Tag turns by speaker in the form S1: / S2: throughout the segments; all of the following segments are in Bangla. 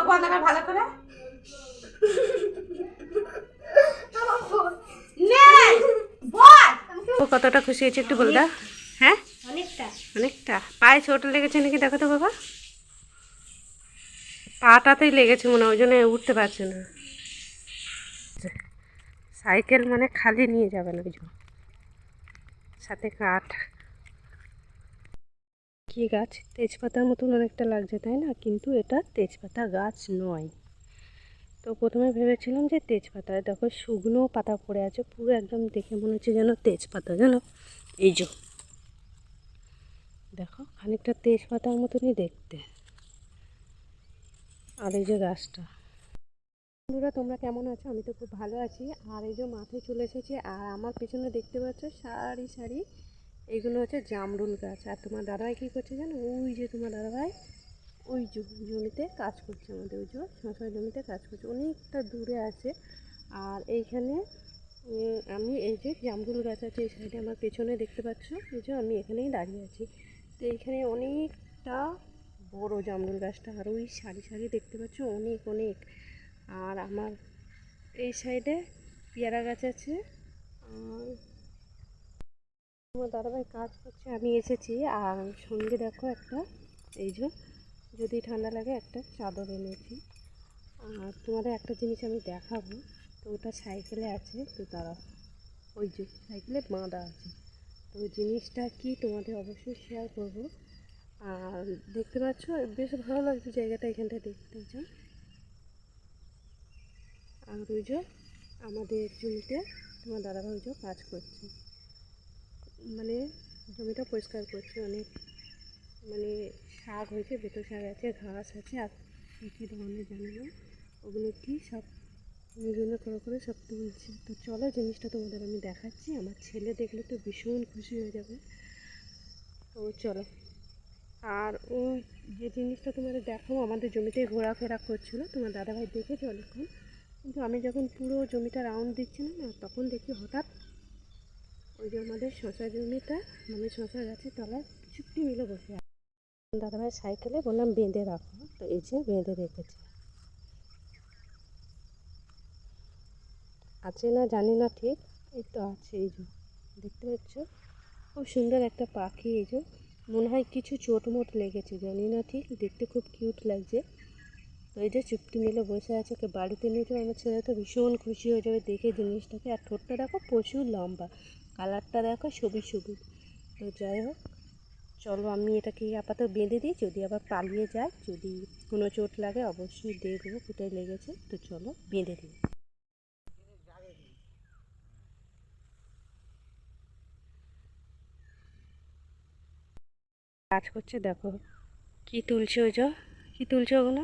S1: বন্ধ কর ভালো করে। ও কতটা খুশি হয়েছে একটু বলে দাও। হ্যাঁ
S2: অনেকটা।
S1: অনেকটা। পায়ে চোট লেগেছে নাকি দেখো তো বাবা। পাটাতেই লেগেছে মনে হয়, ওই জন্য উঠতে পারছে না। সাইকেল মানে খালি নিয়ে যাবে না, ওই জন্য সাথে কাঠ। কি গাছ? তেজপাতার মতন অনেকটা লাগছে তাই না, কিন্তু এটা তেজপাতা গাছ নয়। তো প্রথমে ভেবেছিলাম যে তেজপাতা, দেখো শুকনো পাতা পড়ে আছে পুরো, একদম দেখে মনে হচ্ছে যেন তেজপাতা, জানো। এই যে দেখো খানিকটা তেজপাতার মতনই দেখতে। আর এই যে গাছটা। বন্ধুরা তোমরা কেমন আছো? আমি তো খুব ভালো আছি। আর এই যে মাঠে চলে এসেছি, আর আমার পেছনে দেখতে পাচ্ছ সারি সারি এইগুলো হচ্ছে জামরুল গাছ। আর তোমার দাদাভাই কী করছে জানো? ওই যে তোমার দাদাভাই ওই জমিতে কাজ করছে, আমাদের ওই যে শশার জমিতে কাজ করছে, অনেকটা দূরে আছে। আর এইখানে আমি এই যে জামরুল গাছ আছে এই সাইডে আমার পেছনে দেখতে পাচ্ছ, এই যে আমি এখানেই দাঁড়িয়ে আছি। তো এইখানে অনেকটা বড় জামরুল গাছটা, আর ওই সারি সারি দেখতে পাচ্ছ অনেক অনেক। আর আমার এই সাইডে পেয়ারা গাছ আছে। আর আমার দাদাভাই কাজ করছে, আমি এসেছি। আর সঙ্গে দেখো একটা, এই যে যদি ঠান্ডা লাগে একটা চাদর এনেছি। আর তোমাদের একটা জিনিস আমি দেখাবো। তো ওটা সাইকেলে আছে, তো তারা ওই যে সাইকেলে বাঁধা আছে। তো জিনিসটা কি তোমাদের অবশ্যই শেয়ার করব। আর দেখতে পাচ্ছ বেশ ভালো লাগছে জায়গাটা এখানটা দেখতে চাও। আর ওই যে আমাদের জমিতে তোমার দাদাভাই ওই যে কাজ করছে, মানে জমিটা পরিষ্কার করছে। অনেক মানে শাক হয়েছে, বেতো শাক আছে, ঘাস আছে, আর কী কী ধরনের জানি না, ওগুলো কি সব বিভিন্ন করে সব তুলছে। তো চলো জিনিসটা তোমাদের আমি দেখাচ্ছি, আমার ছেলে দেখলে তো ভীষণ খুশি হয়ে যাবে। তো চলো। আর ওই যে জিনিসটা তোমাদের দেখাবো, আমাদের জমিতে ঘোরাফেরা করছিলো তোমার দাদাভাই, দেখেছে অনেকক্ষণ। কিন্তু আমি যখন পুরো জমিটা রাউন্ড দিচ্ছিলাম না, তখন দেখি হঠাৎ ওই যে আমাদের শশা জমিটা, মানে শশা গাছের তলায় চুপটি মিলে বসে আছে। দাদাভাই সাইকেলে বললাম বেঁধে রাখো, তো এই যে বেঁধে রেখেছে। আছে না জানি না ঠিক, এই তো আছে। এই যে দেখতে পাচ্ছ খুব সুন্দর একটা পাখি। এই যে মনে হয় কিছু চোট মোট লেগেছে, জানি না ঠিক, দেখতে খুব কিউট লাগছে। তো এই যে চুপটি মিলে বসে আছে, ওকে বাড়িতে নিয়ে যাবে, আমার ছেলে তো ভীষণ খুশি হয়ে যাবে দেখে জিনিসটাকে। আর ঠোঁটটা দেখো প্রচুর লম্বা, কালারটা দেখো সবুজ সবুজ। তো যাই হোক, চলো আমি এটাকে আপাতত বেঁধে দিই, যদি আবার পালিয়ে যায়, যদি কোনো চোট লাগে অবশ্যই দেখবো কোথায় লেগেছে। তো চলো বেঁধে দিই। কাজ করছে দেখো, কি তুলছে ওই যে, কি তুলছে ওগুলো?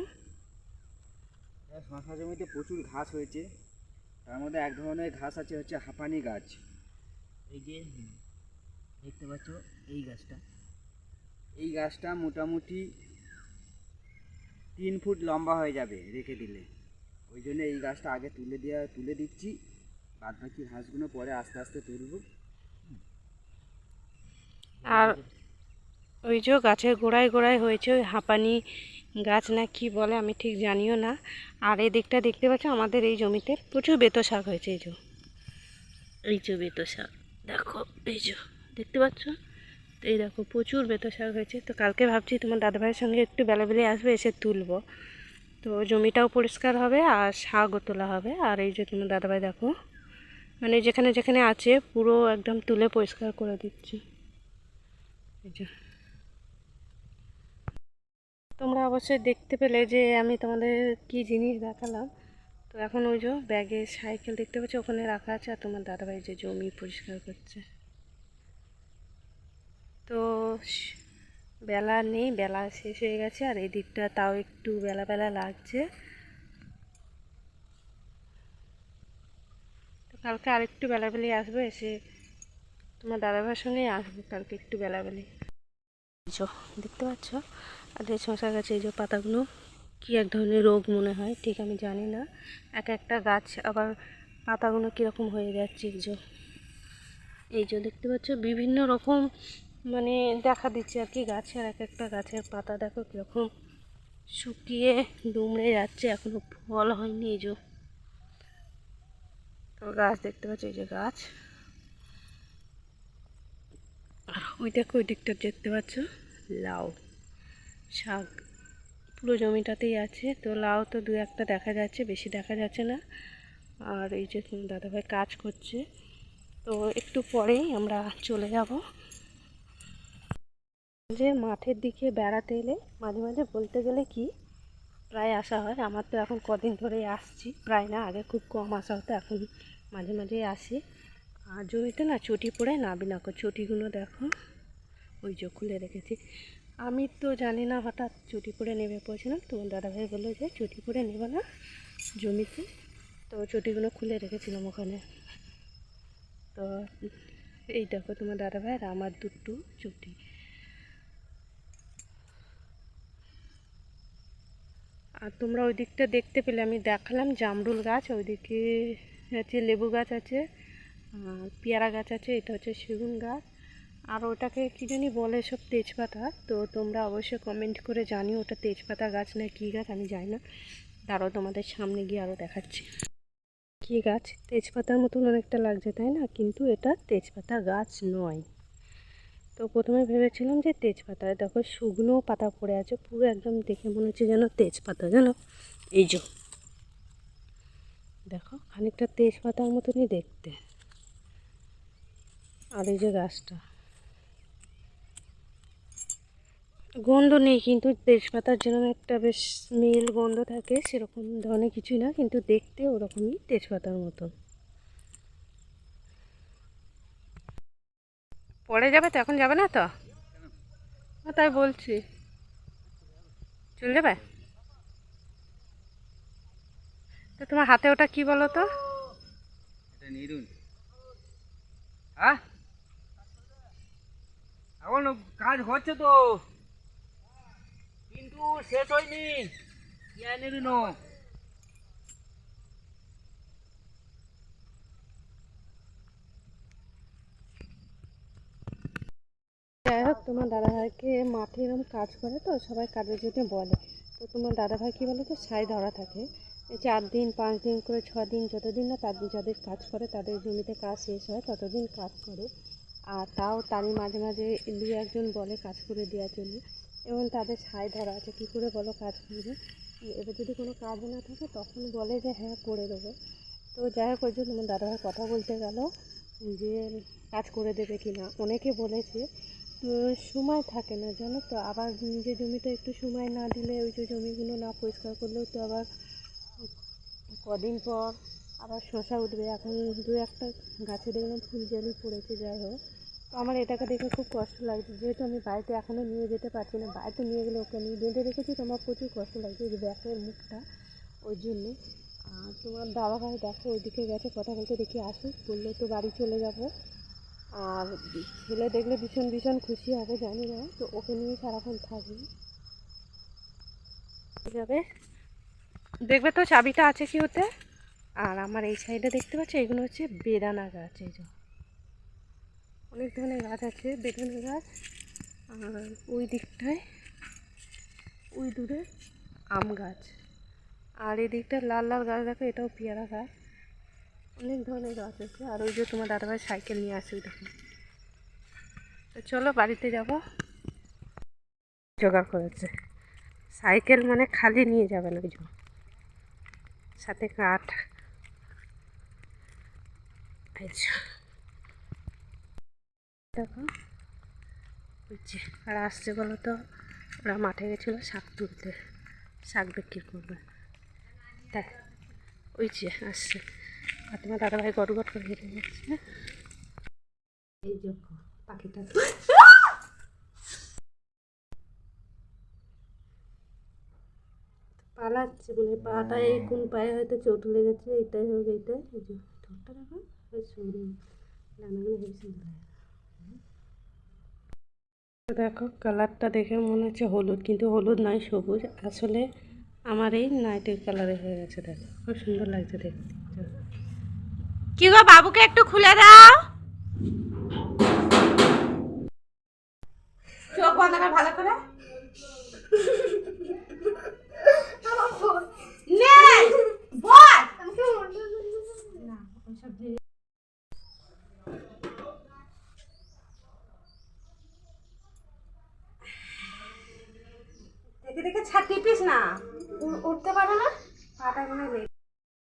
S3: শশা জমিতে প্রচুর ঘাস হয়েছে, তার মধ্যে এক ধরনের ঘাস আছে হচ্ছে হাঁপানি গাছ। এই যে দেখতে পাচ্ছ এই গাছটা, এই গাছটা মোটামুটি 3 ফুট লম্বা হয়ে যাবে রেখে দিলে। ওই জন্য এই গাছটা আগে তুলে দিচ্ছি, বাদ বাকি ঘাসগুলো পরে আস্তে আস্তে তুলব।
S1: আর ওই যে গাছের গোড়ায় গোড়ায় হয়েছে ওই হাঁপানি গাছ না কি বলে আমি ঠিক জানিও না। আর এই দিকটা দেখতে পাচ্ছ আমাদের এই জমিতে প্রচুর বেতো শাক হয়েছে। এই যে বেতো শাক দেখো, এই যে দেখতে পাচ্ছ। তো এই দেখো প্রচুর বেতো শাক হয়েছে। তো কালকে ভাবছি তোমার দাদাভাইয়ের সঙ্গে একটু বেলাবেলি আসবে, এসে তুলবো। তো জমিটাও পরিষ্কার হবে আর শাকও তোলা হবে। আর এই যে তোমার দাদাভাই দেখো, মানে যেখানে যেখানে আছে পুরো একদম তুলে পরিষ্কার করে দিচ্ছে। এই যে তোমরা অবশ্যই দেখতে পেলে যে আমি তোমাদের কি জিনিস দেখালাম। তো এখন ওই যে ব্যাগে সাইকেল দেখতে পাচ্ছি ওখানে রাখা আছে, আর তোমার দাদাভাই যে জমি পরিষ্কার করছে। তো বেলা নেই, বেলা শেষ হয়ে গেছে, আর এই দিকটা তাও একটু বেলা বেলা লাগছে। তো কালকে আরেকটু বেলাবেলি আসবো, এসে তোমার দাদাভাইয়ের সঙ্গেই আসবো কালকে একটু বেলাবেলি। দেখতে পাচ্ছ, আর এই শশা গাছে এই যে পাতাগুলো কি এক ধরনের রোগ মনে হয়, ঠিক আমি জানি না। এক একটা গাছ আবার পাতাগুলো কীরকম হয়ে যাচ্ছে। এই যে দেখতে পাচ্ছ বিভিন্ন রকম মানে দেখা দিচ্ছে আর কি, গাছের এক একটা গাছের পাতা দেখো কীরকম শুকিয়ে দুমড়ে যাচ্ছে, এখনো ফল হয়নি। এই যে তো গাছ দেখতে পাচ্ছি, এই যে গাছ। আর ওই দেখো ওই দিকটা দেখতে পাচ্ছ লাউ শাক, পুরো জমিটাতেই আছে। তো লাউ তো দু একটা দেখা যাচ্ছে, বেশি দেখা যাচ্ছে না। আর এই যে দাদাভাই কাজ করছে, তো একটু পরেই আমরা চলে যাব। যে মাঠের দিকে বেড়াতে এলে মাঝে মাঝে বলতে গেলে কি প্রায় আসা হয়। আমার তো এখন কদিন ধরেই আসছি, প্রায় না, আগে খুব কম আসা হতো, এখন মাঝে মাঝেই আসি। আর জমিতে না চটি পড়ে নাবি না, চটিগুলো দেখো ওই যে খুলে রেখেছি। আমি তো জানি না, হঠাৎ চটি পড়ে নেমে পড়েছিলাম, তোমার দাদাভাই বললো যে চটি পড়ে নেবে না জমিতে, তো চটিগুলো খুলে রেখেছিলাম ওখানে। তো এই দেখো তোমার দাদাভাই আর আমার দুটো চটি। আর তোমরা ওই দিকটা দেখতে পেলে আমি দেখালাম জামরুল গাছ, ওইদিকে হচ্ছে লেবু গাছ আছে, আর পেয়ারা গাছ আছে, এটা হচ্ছে সেগুন গাছ। আর ওটাকে কী জানি বলে সব তেজপাতা, তো তোমরা অবশ্যই কমেন্ট করে জানিও ওটা তেজপাতা গাছ না কী গাছ, আমি জানি না। তারাও তোমাদের সামনে গিয়ে আরও দেখাচ্ছি কী গাছ। তেজপাতার মতন অনেকটা লাগছে তাই না, কিন্তু এটা তেজপাতা গাছ নয়। তো প্রথমে ভেবেছিলাম যে তেজপাতা, দেখো শুকনো পাতা পড়ে আছে পুরো, একদম দেখে মনে হচ্ছে যেন তেজপাতা, জানো এই যে দেখো খানিকটা তেজপাতার মতনই দেখতে। আর এই যে গাছটা গন্ধ নেই, কিন্তু তেজপাতার যেরকম একটা বেশ স্মেল গন্ধ থাকে সেরকম ধরনের কিছুই না, কিন্তু দেখতে ওরকমই তেজপাতার মতন। পরে যাবে তো, এখন যাবে না তো? তাই বলছি, চলে যাবে। তো তোমার হাতে ওটা কি বলো তো?
S3: এটা নিরুন। হ্যাঁ, এখন কাজ হচ্ছে তো, কিন্তু শেষ হয়নি। নিরুন।
S1: যাই হোক, তোমার দাদাভাইকে মাঠে এরকম কাজ করে তো সবাই কাজের জন্য বলে। তো তোমার দাদাভাই কী বলো তো, ছাই ধরা থাকে, এই 4 দিন 5 দিন করে 6 দিন, যতদিন না তাদের যাদের কাজ করে তাদের জমিতে কাজ শেষ হয় ততদিন কাজ করে। আর তাও তারই মাঝে মাঝে 2-1 জন বলে কাজ করে দেওয়ার জন্য, এবং তাদের ছাই ধরা আছে, কী করে বলো কাজ করবে। এবার যদি কোনো কাজ না থাকে তখন বলে যে হ্যাঁ করে দেবো। তো যাই হোক, ওই জন্য তোমার দাদাভাই কথা বলতে গেল যে কাজ করে দেবে কি না, অনেকে বলেছে। তো সময় থাকে না জানো তো, আবার নিজের জমিতে একটু সময় না দিলে, ওই যে জমিগুলো না পরিষ্কার করলেও তো আবার কদিন পর আবার শসা উঠবে। এখন 2-1টা গাছে দেখলাম ফুলজালি পড়েছে। যাই হোক, তো আমার এটাকে দেখে খুব কষ্ট লাগছে, যেহেতু আমি বাড়িতে এখনও নিয়ে যেতে পারছি না, বাড়িতে নিয়ে গেলে ওকে আমি বেঁধে রেখেছি, তো আমার প্রচুর কষ্ট লাগছে যে ব্যাকের মুখটা, ওই জন্যে। আর তোমার দাদাভাই দেখো ওইদিকে গেছে কথা বলতে, দেখি আসুক, বললে তো বাড়ি চলে যাব। আর ছেলে দেখলে ভীষণ ভীষণ খুশি হবে, জানি না, তো ওকে নিয়ে সারাক্ষণ থাকবে যাবে। দেখবে তো চাবিটা আছে কি ওতে। আর আমার এই সাইডে দেখতে পাচ্ছি এগুলো হচ্ছে বেদানা গাছ, এই যে অনেক ধরনের গাছ আছে বেদানা গাছ। আর ওই দিকটায় ওই দূরে আম গাছ, আর এই দিকটা লাল লাল গাছ দেখো, এটাও পেয়ারা গাছ, অনেক ধরনের গাছ আছে। আর ওই যে তোমার দাদাভাই সাইকেল নিয়ে আসে, ওই দেখো। তো চলো বাড়িতে যাব। জোগাড় করেছে সাইকেল, মানে খালি নিয়ে যাবে না, ওই জন্য সাথে কাঠ। আচ্ছা দেখো বুঝছি। আর আসছে বলো তো, ওরা মাঠে গেছিলো শাক তুলতে, শাক বিক্রি করবে, তাই ওই যে আসছে। আর তোমার দাদাভাই গট গট করে হেঁটে যাচ্ছে। এই দেখো পাখিটা পালাচ্ছে, মানে পাটা এই কোন পায়ে হয়তো চোট লেগেছে, এটাই হোক এইটাই। এই যে ঠোঁটটা দেখো সরু, ডানাগুলো হেবি সুন্দর। দেখো কালারটা দেখে মনে হচ্ছে হলুদ, কিন্তু হলুদ নয়, সবুজ। আসলে আমার এই নাইটের কালারে হয়ে গেছে, দেখো খুব সুন্দর লাগছে দেখতে। কি গো, বাবুকে একটু খুলে দাও, চোখ বন্ধ কর ভালো করে। উঠতে পারে না, পাটা মনে নেই।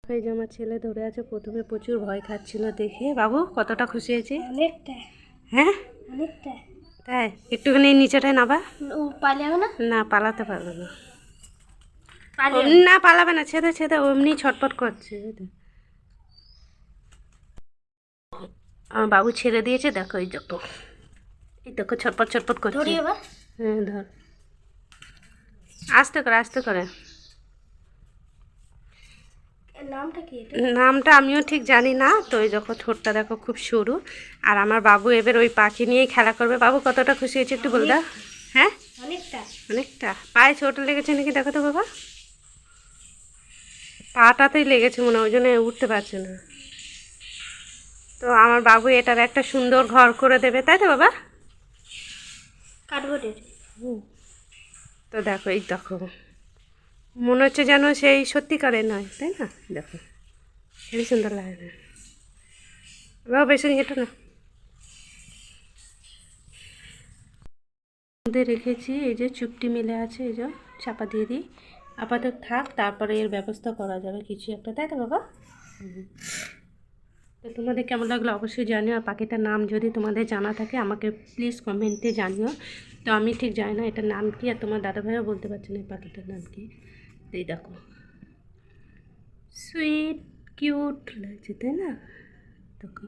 S1: এই যে আমার ছেলে ধরে আছে, প্রথমে প্রচুর ভয় খাচ্ছিল দেখে। বাবু কতটা খুশি হয়েছে?
S2: অনেকটা,
S1: হ্যাঁ
S2: অনেকটা।
S1: তাই একটুখানি নিচেটায় নাবা।
S2: ও পালিয়ে না,
S1: না পালাতে পারবে না।
S2: পালিয়ে
S1: না পালাবে না, ছেদে ছেদে এমনি ছটপট করছে। এই দেখ। আমার বাবু ছেড়ে দিয়েছে, দেখো এই দেখো, এই দেখো ছটপট ছটপট করছে।
S2: ধরি এবার।
S1: হ্যাঁ ধর, আস্তে করে আস্তে করে।
S2: এর নামটা কি এটা?
S1: নামটা আমিও ঠিক জানি না। তো ওই দেখো ঠোঁটটা দেখো খুব সরু। আর আমার বাবু এবার ওই পাখি নিয়েই খেলা করবে। বাবু কতটা খুশি হয়েছে একটু বল দাও। হ্যাঁ
S2: অনেকটা।
S1: অনেকটা। পায়ে চোট লেগেছে নাকি দেখো তো বাবা, পাটাতেই লেগেছে মনে হয়, ওই জন্য উঠতে পারছে না। তো আমার বাবু এটার একটা সুন্দর ঘর করে দেবে, তাই তো বাবা?
S2: কাঠবোর্ডের।
S1: তো দেখো এই দেখো, মনে হচ্ছে যেন সেই সত্যিকারের নয়, তাই না? দেখো হেবি সুন্দর লাগে না বাবা? বেশি হেঁটো না। মধ্যে রেখেছি, এই যে চুপটি মিলে আছে, এই যে চাপা দিয়ে দিই। আপাতত থাক, তারপরে এর ব্যবস্থা করা যাবে কিছু একটা, তাই তো বাবা? তো তোমাদের কেমন লাগলো অবশ্যই জানিও। আর পাখিটার নাম যদি তোমাদের জানা থাকে আমাকে প্লিজ কমেন্টে জানিও। তো আমি ঠিক জানি না এটার নাম কি, আর তোমার দাদাভাইও বলতে পারছে না এই পাখিটার নাম কি। এই দেখো সুইট কিউট লাগছে, তাই না? দেখো